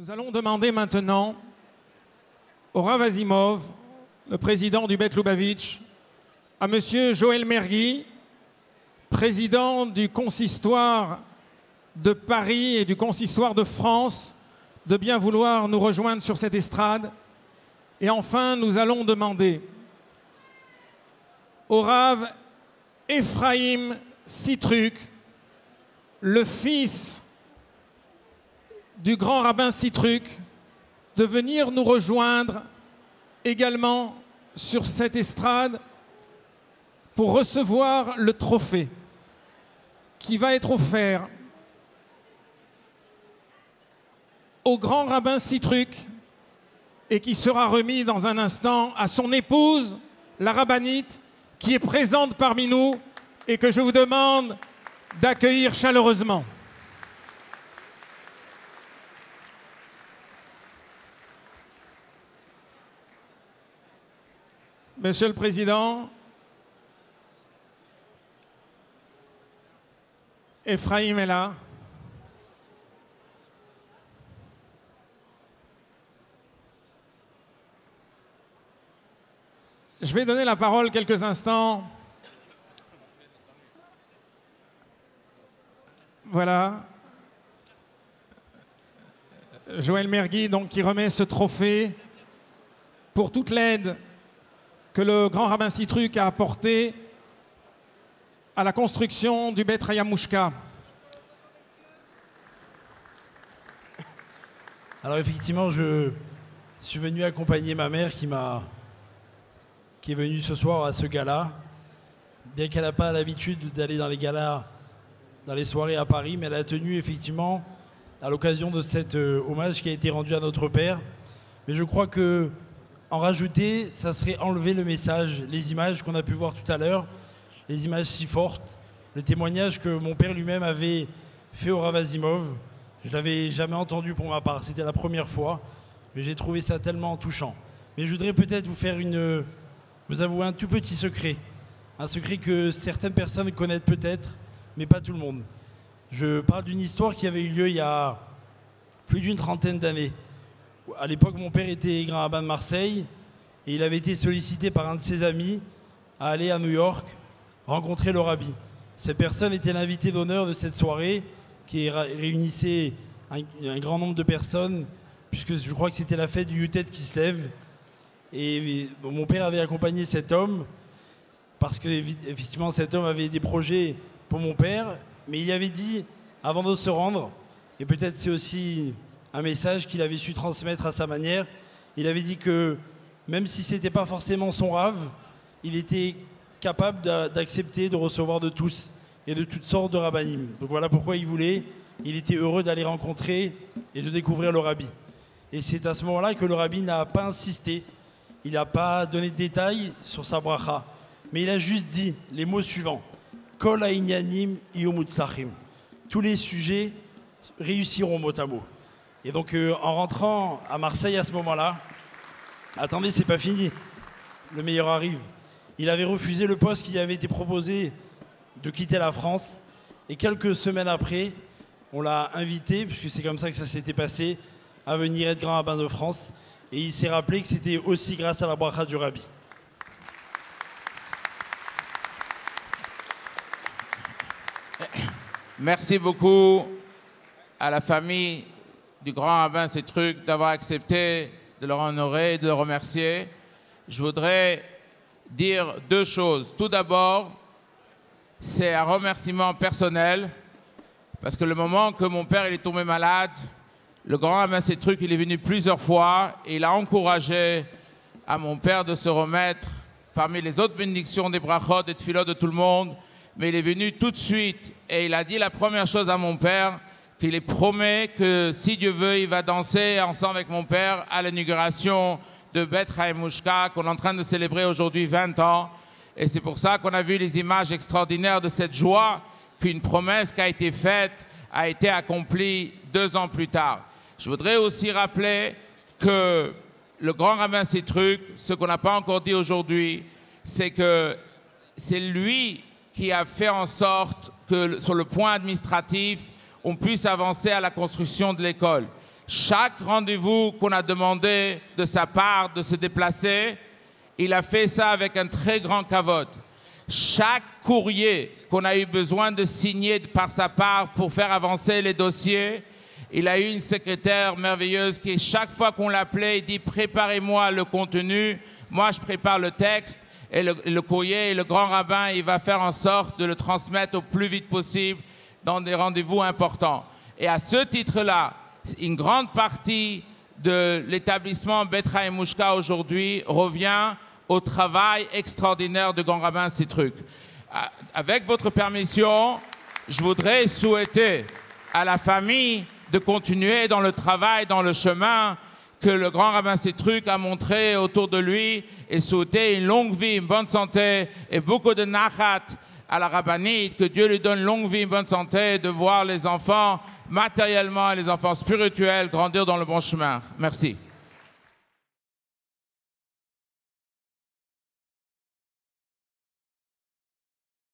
Nous allons demander maintenant au Rav Azimov, le président du Bet Lubavitch, à Monsieur Joël Mergui, président du consistoire de Paris et du consistoire de France, de bien vouloir nous rejoindre sur cette estrade. Et enfin, nous allons demander au Rav Ephraim Sitruk, le fils du grand rabbin Sitruk, de venir nous rejoindre également sur cette estrade pour recevoir le trophée qui va être offert au grand rabbin Sitruk et qui sera remis dans un instant à son épouse, la rabbinite, qui est présente parmi nous et que je vous demande d'accueillir chaleureusement. Monsieur le Président, Ephraim est là. Je vais donner la parole quelques instants. Voilà. Joël Mergui, donc, qui remet ce trophée pour toute l'aide que le grand rabbin Sitruk a apporté à la construction du Bet Rayamushka. Alors effectivement, je suis venu accompagner ma mère qui est venue ce soir à ce gala. Bien qu'elle n'a pas l'habitude d'aller dans les galas, dans les soirées à Paris, mais elle a tenu effectivement à l'occasion de cet hommage qui a été rendu à notre père. Mais je crois que en rajouter, ça serait enlever le message, les images qu'on a pu voir tout à l'heure, les images si fortes, le témoignage que mon père lui-même avait fait au Rav Azimov. Je ne l'avais jamais entendu pour ma part, c'était la première fois, mais j'ai trouvé ça tellement touchant. Mais je voudrais peut-être vous avouer un tout petit secret, un secret que certaines personnes connaissent peut-être, mais pas tout le monde. Je parle d'une histoire qui avait eu lieu il y a plus d'une trentaine d'années. À l'époque, mon père était grand rabbin de Marseille et il avait été sollicité par un de ses amis à aller à New York rencontrer le rabbi. Cette personne était l'invité d'honneur de cette soirée qui réunissait un grand nombre de personnes, puisque je crois que c'était la fête du Yutet qui se lève. Et mon père avait accompagné cet homme parce que effectivement cet homme avait des projets pour mon père, mais il avait dit avant de se rendre, et peut-être c'est aussi un message qu'il avait su transmettre à sa manière, il avait dit que même si ce n'était pas forcément son rave, il était capable d'accepter de recevoir de tous et de toutes sortes de rabbinim. Donc voilà pourquoi il était heureux d'aller rencontrer et de découvrir le rabbi. Et c'est à ce moment-là que le rabbi n'a pas insisté, il n'a pas donné de détails sur sa bracha, mais il a juste dit les mots suivants: Kol ha'inyanim yhiyu mutzlachim. Tous les sujets réussiront mot à mot. Et donc en rentrant à Marseille à ce moment-là, attendez, c'est pas fini, le meilleur arrive. Il avait refusé le poste qui avait été proposé de quitter la France, et quelques semaines après, on l'a invité, puisque c'est comme ça que ça s'était passé, à venir être grand rabbin de France, et il s'est rappelé que c'était aussi grâce à la bracha du rabbi. Merci beaucoup à la famille du grand rabbin Sitruk d'avoir accepté de le honorer et de le remercier. Je voudrais dire deux choses. Tout d'abord, c'est un remerciement personnel, parce que le moment que mon père il est tombé malade, le grand rabbin Sitruk il est venu plusieurs fois et il a encouragé à mon père de se remettre parmi les autres bénédictions des brachot et tfilot de tout le monde, mais il est venu tout de suite et il a dit la première chose à mon père, qu'il promet que si Dieu veut, il va danser ensemble avec mon père à l'inauguration de Bet Rayamushka qu'on est en train de célébrer aujourd'hui 20 ans. Et c'est pour ça qu'on a vu les images extraordinaires de cette joie qu'une promesse qui a été faite a été accomplie 2 ans plus tard. Je voudrais aussi rappeler que le grand rabbin Sitruk, ce qu'on n'a pas encore dit aujourd'hui, c'est que c'est lui qui a fait en sorte que sur le point administratif, on puisse avancer à la construction de l'école. Chaque rendez-vous qu'on a demandé de sa part de se déplacer, il a fait ça avec un très grand kavod. Chaque courrier qu'on a eu besoin de signer par sa part pour faire avancer les dossiers, il a eu une secrétaire merveilleuse qui, chaque fois qu'on l'appelait, il dit « Préparez-moi le contenu, moi je prépare le texte ». Et le courrier, et le grand rabbin, il va faire en sorte de le transmettre au plus vite possible dans des rendez-vous importants. Et à ce titre-là, une grande partie de l'établissement Bet Chaim-Mushka aujourd'hui revient au travail extraordinaire de grand rabbin Sitruk. Avec votre permission, je voudrais souhaiter à la famille de continuer dans le travail, dans le chemin que le grand rabbin Sitruk a montré autour de lui et souhaiter une longue vie, une bonne santé et beaucoup de nachat à la rabbinite, que Dieu lui donne une longue vie, une bonne santé, de voir les enfants matériellement et les enfants spirituels grandir dans le bon chemin. Merci.